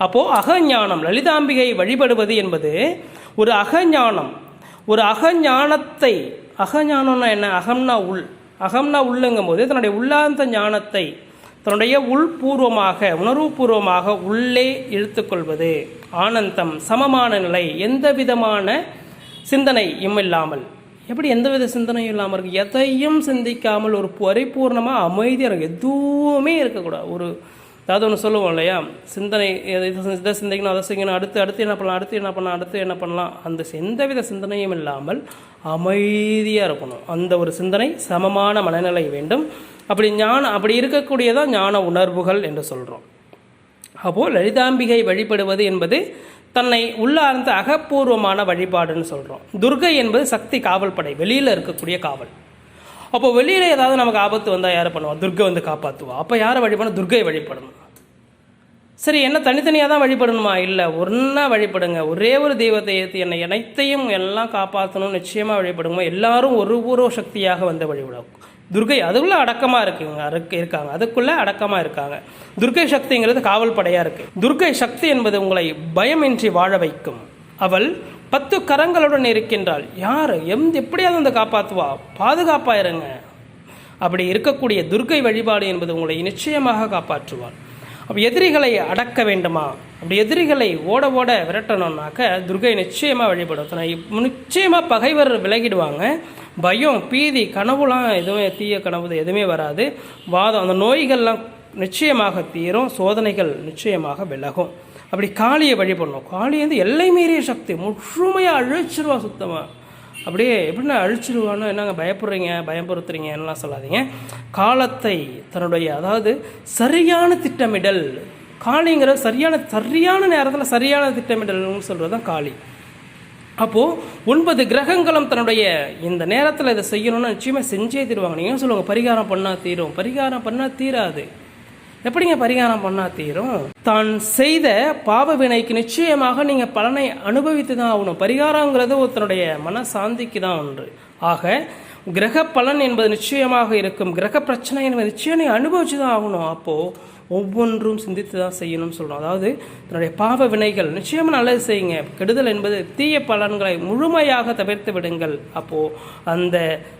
அப்போது அகஞானம், லலிதாம்பிகை வழிபடுவது என்பது ஒரு அகஞானம். ஒரு அகஞானத்தை, அகஞானம்னா என்ன? அகம்னா உள்ளங்கும் போது தன்னுடைய உள்ளார்ந்த ஞானத்தை தன்னுடைய உள்பூர்வமாக, உணர்வுபூர்வமாக உள்ளே இழுத்துக்கொள்வது. ஆனந்தம், சமமான நிலை, எந்த விதமான சிந்தனையும் இல்லாமல். எப்படி எந்த வித சிந்தனையும் இல்லாமல் இருக்குது? எதையும் சிந்திக்காமல் ஒரு பரிபூர்ணமாக அமைதியாக இருக்குது. எதுவுமே இருக்கக்கூடாது. அதாவது ஒன்று சொல்லுவோம் இல்லையா, சிந்தனை இதை சிந்திக்கணும், அதை செய்யணும், அடுத்து என்ன பண்ணலாம், அடுத்து என்ன பண்ணலாம், அந்த எந்தவித சிந்தனையும் இல்லாமல் அமைதியாக இருக்கணும். அந்த ஒரு சிந்தனை, சமமான மனநிலை வேண்டும். அப்படி இருக்கக்கூடியதான் ஞான உணர்வுகள் என்று சொல்கிறோம். அப்போது லலிதாம்பிகை வழிபடுவது என்பது தன்னை உள்ளார்ந்த அகப்பூர்வமான வழிபாடுன்னு சொல்கிறோம். துர்கை என்பது சக்தி காவல் படை, வெளியில் இருக்கக்கூடிய காவல். அப்போ வெளியில் ஏதாவது நமக்கு ஆபத்து வந்தால் யாரை பண்ணுவோம்? துர்கை வந்து காப்பாற்றுவா. அப்போ யாரை வழிபடணும்? துர்கை வழிபடணும். சரி, என்ன தனித்தனியாக தான் வழிபடணுமா? இல்லை, ஒன்றா வழிபடுங்க. ஒரே ஒரு தெய்வத்தை ஏற்றி என்னை அனைத்தையும் எல்லாம் காப்பாற்றணும் நிச்சயமாக வழிபடுங்க. எல்லாரும் ஒரு சக்தியாக வந்து வழிபடும். துர்கை அதுக்குள்ளே அடக்கமாக இருக்காங்க, அதுக்குள்ளே அடக்கமாக இருக்காங்க. துர்கை சக்திங்கிறது காவல் படையாக இருக்குது. துர்கை சக்தி என்பது உங்களை பயமின்றி வாழ வைக்கும். அவள் 10 கரங்களுடன் இருக்கின்றாள். யார் எப்படியாவது வந்து காப்பாற்றுவா, பாதுகாப்பாக இருங்க. அப்படி இருக்கக்கூடிய துர்கை வழிபாடு என்பது உங்களை நிச்சயமாக காப்பாற்றுவாள். அப்போ எதிரிகளை அடக்க வேண்டுமா? அப்படி எதிரிகளை ஓட விரட்டணும்னாக்க துர்கை நிச்சயமாக வழிபடும். நிச்சயமாக பகைவர் விலகிடுவாங்க. பயம், பீதி, கனவுலாம் எதுவுமே, தீய கனவு எதுவுமே வராது. வாதம், அந்த நோய்கள்லாம் நிச்சயமாக தீரும். சோதனைகள் நிச்சயமாக விலகும். அப்படி காளியை வழிபடணும். காளி வந்து எல்லை மீறிய சக்தி, முழுமையாக அழிச்சிருவா. சுத்தமாக அப்படியே எப்படின்னா அழிச்சிருவான்னு என்னங்க பயப்படுறீங்க என்னலாம் சொல்லாதீங்க. காலத்தை தன்னுடைய, அதாவது சரியான திட்டமிடல். காளிங்கிற சரியான நேரத்தில் சரியான திட்டமிடல்னு சொல்கிறது தான் காளி. அப்போது 9 கிரகங்களும் தன்னுடைய இந்த நேரத்தில் இதை செய்யணும்னு நிச்சயமாக செஞ்சே தீருவாங்க. நீங்கள் சொல்லுவாங்க பரிகாரம் பண்ணால் தீரும். பரிகாரம் பண்ணால் தீராது. எப்படிங்க பரிகாரம் பண்ணால் தீரும்? தான் செய்த பாவ வினைக்கு நிச்சயமாக நீங்கள் பலனை அனுபவித்து தான் ஆகணும். பரிகாரங்கிறது ஒருத்தனுடைய மன சாந்திக்கு தான் ஒன்று. ஆக கிரக பலன் என்பது நிச்சயமாக இருக்கும். கிரக பிரச்சனை என்பது நிச்சயம் நீங்கள் அனுபவிச்சு தான் ஆகணும். அப்போது ஒவ்வொன்றும் சிந்தித்து தான் செய்யணும்னு சொல்கிறோம். அதாவது தன்னுடைய பாவ வினைகள் நிச்சயமாக நல்லது செய்யுங்க. கெடுதல் என்பது தீய பலன்களை முழுமையாக தவிர்த்து விடுங்கள். அப்போது அந்த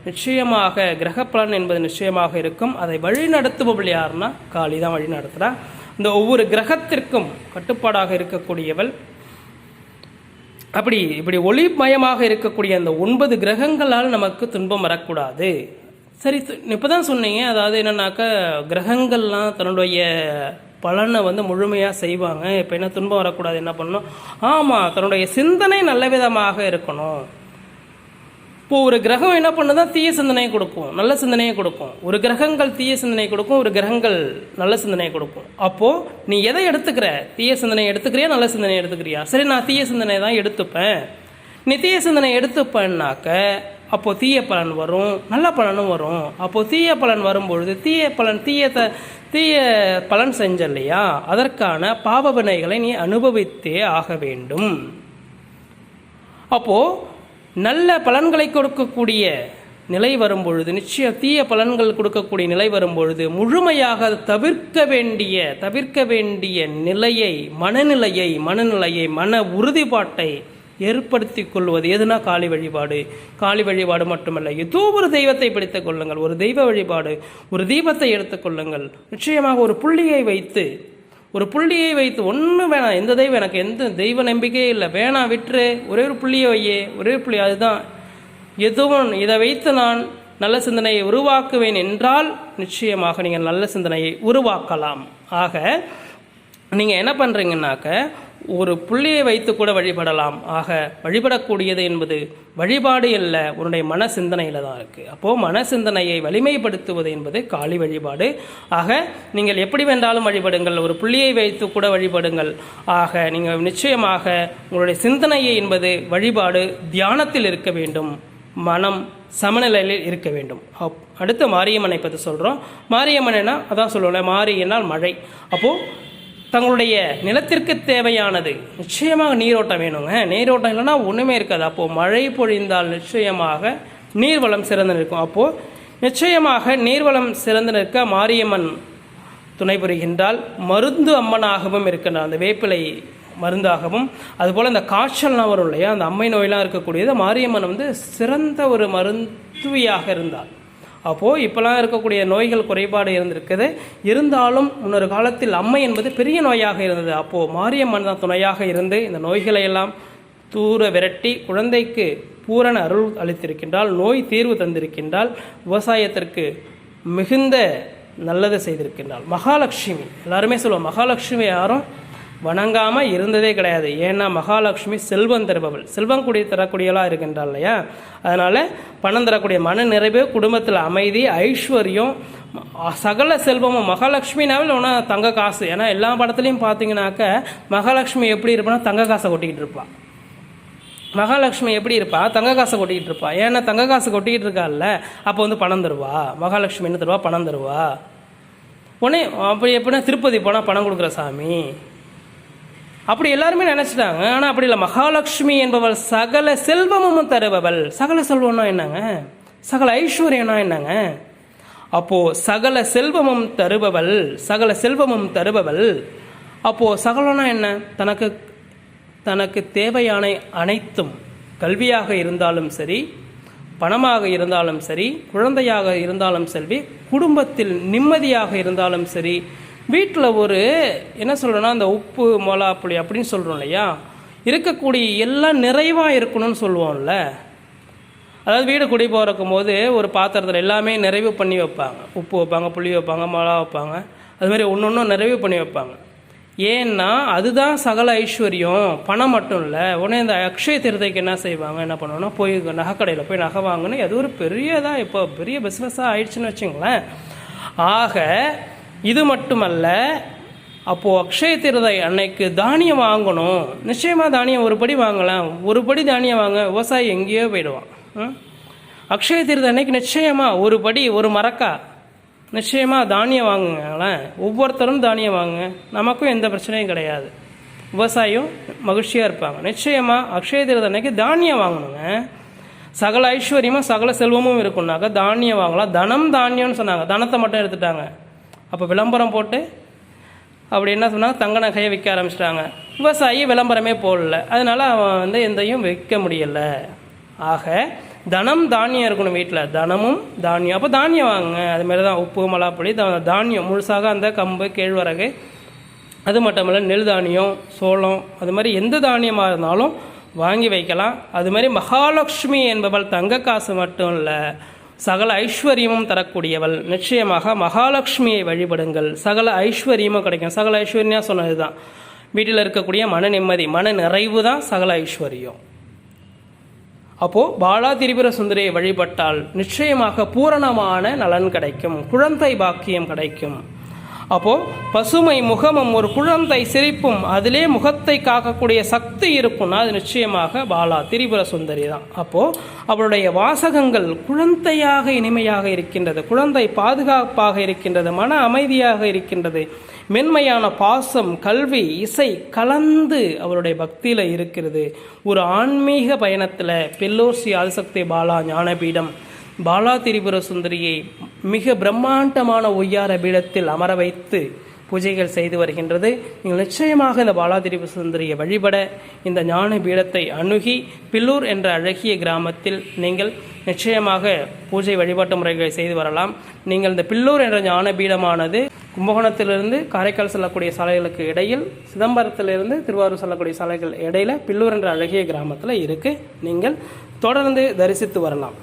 நிச்சயமாக கிரக பலன் என்பது நிச்சயமாக இருக்கும். அதை வழி நடத்துபவள் யாருன்னா காளி தான் வழி நடத்துகிறா. இந்த ஒவ்வொரு கிரகத்திற்கும் கட்டுப்பாடாக இருக்கக்கூடியவள். இப்படி ஒளிமயமாக இருக்கக்கூடிய அந்த 9 கிரகங்களால் நமக்கு துன்பம் வரக்கூடாது. சரி, இப்போ தான் சொன்னீங்க. அதாவது என்னன்னாக்கா கிரகங்கள்லாம் தன்னுடைய பலனை வந்து முழுமையாக செய்வாங்க. இப்போ என்ன துன்பம் வரக்கூடாது, என்ன பண்ணணும்? ஆமாம், தன்னுடைய சிந்தனை நல்ல விதமாக இருக்கணும். இப்போது ஒரு கிரகம் என்ன பண்ணுதான்? தீய சிந்தனையை கொடுக்கும், நல்ல சிந்தனையை கொடுக்கும். ஒரு கிரகங்கள் தீய சிந்தனை கொடுக்கும், ஒரு கிரகங்கள் நல்ல சிந்தனையை கொடுக்கும். அப்போது நீ எதை எடுத்துக்கிற? தீய சிந்தனையை எடுத்துக்கிறியா, நல்ல சிந்தனையை எடுத்துக்கிறியா? சரி, நான் தீய சிந்தனை தான் எடுத்துப்பேன். நீ தீய சிந்தனை எடுத்துப்பேன்னாக்க அப்போது தீய பலன் வரும், நல்ல பலனும் வரும். அப்போது தீய பலன் வரும்பொழுது தீய பலன் செஞ்ச இல்லையா, அதற்கான பாவ வினைகளை நீ அனுபவித்தே ஆக வேண்டும். அப்போது நல்ல பலன்களை கொடுக்கக்கூடிய நிலை வரும்பொழுது, நிச்சயம் தீய பலன்கள் கொடுக்கக்கூடிய நிலை வரும்பொழுது முழுமையாக தவிர்க்க வேண்டிய நிலையை, மனநிலையை மன உறுதிப்பாட்டை ஏற்படுத்தி கொள்வது எதுனா காளி வழிபாடு மட்டுமல்ல. ஏதோ ஒரு தெய்வத்தை பிடித்துக் கொள்ளுங்கள். ஒரு தெய்வ வழிபாடு, ஒரு தீபத்தை எடுத்துக்கொள்ளுங்கள். நிச்சயமாக ஒரு புள்ளியை வைத்து ஒன்றும் வேணாம். எந்த தெய்வம், எனக்கு எந்த தெய்வ நம்பிக்கையே இல்லை, வேணாம், விட்டுரு. ஒரே ஒரு புள்ளியை வையே, ஒரே ஒரு புள்ளி, அதுதான் எதுவும். இதை வைத்து நான் நல்ல சிந்தனையை உருவாக்குவேன் என்றால் நிச்சயமாக நீங்கள் நல்ல சிந்தனையை உருவாக்கலாம். ஆக நீங்கள் என்ன பண்ணுறீங்கன்னாக்க ஒரு புள்ளியை வைத்து கூட வழிபடலாம். ஆக வழிபடக்கூடியது என்பது வழிபாடு இல்லை, உன்னுடைய மன சிந்தனையில் தான் இருக்குது. அப்போது மன சிந்தனையை வலிமைப்படுத்துவது என்பது காளி வழிபாடு. ஆக நீங்கள் எப்படி வேண்டாலும் வழிபடுங்கள், ஒரு புள்ளியை வைத்து கூட வழிபடுங்கள். ஆக நீங்கள் நிச்சயமாக உங்களுடைய சிந்தனையை என்பது வழிபாடு தியானத்தில் இருக்க வேண்டும், மனம் சமநிலையில் இருக்க வேண்டும். அடுத்து மாரியம்மனை பற்றி சொல்கிறோம். மாரியம்மன்னா அதான் சொல்லுவோம், மாரி என்னால் மழை. அப்போது தங்களுடைய நிலத்திற்கு தேவையானது நிச்சயமாக நீரோட்டம் வேணுங்க. நீரோட்டம் இல்லைன்னா ஒன்றுமே இருக்காது. அப்போது மழை பொழிந்தால் நிச்சயமாக நீர்வளம் சிறந்து நிற்கும். அப்போது நிச்சயமாக நீர்வளம் சிறந்து நிற்க மாரியம்மன் துணை புரிகின்றால். மருந்து அம்மனாகவும் இருக்கின்றார், அந்த வேப்பிலை மருந்தாகவும். அதுபோல் இந்த காய்ச்சல்லாம் வரும் இல்லையா, அந்த அம்மை நோயெலாம் இருக்கக்கூடியது மாரியம்மன் வந்து சிறந்த ஒரு மருத்துவியாக இருந்தார். அப்போது இப்போலாம் இருக்கக்கூடிய நோய்கள் குறைபாடு இருந்திருக்குது. இருந்தாலும் முன்னொரு காலத்தில் அம்மை என்பது பெரிய நோயாக இருந்தது. அப்போது மாரியம்மன் தான் துணையாக இருந்து இந்த நோய்களை எல்லாம் தூர விரட்டி குழந்தைக்கு பூரண அருள் அளித்திருக்கின்றால், நோய் தீர்வு தந்திருக்கின்றால், விவசாயத்திற்கு மிகுந்த நல்லதை செய்திருக்கின்றாள். மகாலட்சுமி எல்லாருமே சொல்லுவோம், மகாலட்சுமி யாரும் வணங்காமல் இருந்ததே கிடையாது. ஏன்னா மகாலட்சுமி செல்வம் தருபவள், செல்வம் தரக்கூடியவளாக இருக்கின்றாள் இல்லையா. அதனால் பணம் தரக்கூடிய மன நிறைவு, குடும்பத்தில் அமைதி, ஐஸ்வர்யம், சகல செல்வமும். மகாலட்சுமினாவில் ஒன்றா தங்க காசு. ஏன்னா எல்லா படத்துலையும் பார்த்தீங்கன்னாக்க மகாலட்சுமி எப்படி இருப்பான்னா தங்க காசை கொட்டிக்கிட்டு இருப்பாள். மகாலட்சுமி எப்படி இருப்பா, தங்க காசை கொட்டிக்கிட்டு இருப்பா. ஏன்னா தங்க காசு கொட்டிக்கிட்டு இருக்காள்ல, அப்போ வந்து பணம் தருவா. மகாலட்சுமி என்ன தருவா, பணம் தருவா. உடனே அப்படி எப்படின்னா திருப்பதி போனால் பணம் கொடுக்குற சாமி அப்படி எல்லாருமே நினச்சிட்டாங்க. ஆனால் அப்படி இல்லை. மகாலட்சுமி என்பவள் சகல செல்வமும் தருபவள். சகல செல்வம்னா என்னங்க, சகல ஐஸ்வர்யம்னா என்னங்க. அப்போது சகல செல்வமும் தருபவள், சகல செல்வமும் தருபவள். அப்போது சகலம்னா என்ன, தனக்கு தேவையான அனைத்தும், கல்வியாக இருந்தாலும் சரி, பணமாக இருந்தாலும் சரி, குழந்தையாக இருந்தாலும் சரி, குடும்பத்தில் நிம்மதியாக இருந்தாலும் சரி, வீட்டில் ஒரு என்ன சொல்கிறோன்னா அந்த உப்பு மிளகா புளி அப்படின்னு சொல்கிறோம் இல்லையா, இருக்கக்கூடிய எல்லாம் நிறைவாக இருக்கணும்னு சொல்லுவோம்ல. அதாவது வீடு குடி போகிறக்கும் போது ஒரு பாத்திரத்தில் எல்லாமே நிறைவு பண்ணி வைப்பாங்க. உப்பு வைப்பாங்க, புளி வைப்பாங்க, மிளகா வைப்பாங்க, அதுமாதிரி ஒன்று ஒன்றும் நிறைவு பண்ணி வைப்பாங்க. ஏன்னா அதுதான் சகல ஐஸ்வர்யம், பணம் மட்டும் இல்லை. உடனே இந்த அக்ஷய திருதைக்கு என்ன செய்வாங்க, என்ன பண்ணுவோன்னா போய் நகைக்கடையில் போய் நகை வாங்கணும். அது ஒரு பெரியதாக இப்போ பெரிய பிஸ்னஸாக ஆயிடுச்சுன்னு வச்சுங்களேன். ஆக இது மட்டுமல்ல, அப்போது அக்ஷய திருதை அன்னைக்கு தானியம் வாங்கணும். நிச்சயமாக தானியம் ஒரு படி வாங்கலாம், ஒரு படி தானியம் வாங்க விவசாயி எங்கேயோ போயிடுவான். அக்ஷய திருதை அன்னைக்கு நிச்சயமாக ஒரு படி, ஒரு மரக்கா நிச்சயமாக தானியம் வாங்குங்களேன். ஒவ்வொருத்தரும் தானியம் வாங்க, நமக்கும் எந்த பிரச்சனையும் கிடையாது, விவசாயியும் மகிழ்ச்சியாக இருப்பாங்க. நிச்சயமாக அக்ஷய திருதை அன்னைக்கு தானியம் வாங்கணுங்க. சகல ஐஸ்வர்யமும் சகல செல்வமும் இருக்குன்னாக்க தானியம் வாங்கலாம். தனம் தானியம்னு சொன்னாங்க, தனத்தை மட்டும் எடுத்துட்டாங்க. அப்போ விளம்பரம் போட்டு அப்படி என்ன சொன்னாங்க, தங்க நகையை விற்க ஆரம்பிச்சிட்டாங்க. விவசாயி விளம்பரமே போடல, அதனால் அவன் வந்து எந்தையும் விற்க முடியலை. ஆக தனம் தானியம் இருக்கணும் வீட்டில், தனமும் தானியம். அப்போ தானியம் வாங்க. அதுமாரி தான் உப்பு மிளகாப்பொடி தானியம் முழுசாக, அந்த கம்பு கேழ்வரகு, அது மட்டும் இல்லை நெல் தானியம், சோளம், அது மாதிரி எந்த தானியமாக இருந்தாலும் வாங்கி வைக்கலாம். அதுமாதிரி மகாலட்சுமி என்பவள் தங்க காசு மட்டும் இல்லை, சகல ஐஸ்வர்யமும் தரக்கூடியவள். நிச்சயமாக மகாலட்சுமியை வழிபடுங்கள், சகல ஐஸ்வர்யமும் கிடைக்கும். சகல ஐஸ்வர்யா சொன்னது தான், வீட்டில் இருக்கக்கூடிய மன நிம்மதி, மன நிறைவு தான் சகல ஐஸ்வர்யம். அப்போது பாலா திரிபுர சுந்தரியை வழிபட்டால் நிச்சயமாக பூரணமான நலன் கிடைக்கும், குழந்தை பாக்கியம் கிடைக்கும். அப்போது பசுமை முகமும் ஒரு குழந்தை சிரிப்பும் அதிலே முகத்தை காக்கக்கூடிய சக்தி இருக்கும்னா அது நிச்சயமாக பாலா திரிபுர சுந்தரி தான். அப்போது அவளுடைய வாசகங்கள் குழந்தையாக இனிமையாக இருக்கின்றது, குழந்தை பாதுகாப்பாக இருக்கின்றது, மன அமைதியாக இருக்கின்றது, மென்மையான பாசம், கல்வி, இசை கலந்து அவருடைய பக்தியில் இருக்கிறது. ஒரு ஆன்மீக பயணத்தில் பில்லூர் ஸ்ரீ ஆதிசக்தி பாலா ஞானபீடம் பாலா திரிபுர சுந்தரியை மிக பிரம்மாண்டமான ஒய்யார பீடத்தில் அமர வைத்து பூஜைகள் செய்து வருகின்றது. நீங்கள் நிச்சயமாக இந்த பாலா திரிபுர சுந்தரியை வழிபட இந்த ஞான பீடத்தை அணுகி பில்லூர் என்ற அழகிய கிராமத்தில் நீங்கள் நிச்சயமாக பூஜை வழிபாட்டு முறைகளை செய்து வரலாம். நீங்கள் இந்த பில்லூர் என்ற ஞான பீடமானது கும்பகோணத்திலிருந்து காரைக்கால் செல்லக்கூடிய சாலைகளுக்கு இடையில், சிதம்பரத்திலிருந்து திருவாரூர் செல்லக்கூடிய சாலைகள் இடையில் பில்லூர் என்ற அழகிய கிராமத்தில் இருக்குது. நீங்கள் தொடர்ந்து தரிசித்து வரலாம்.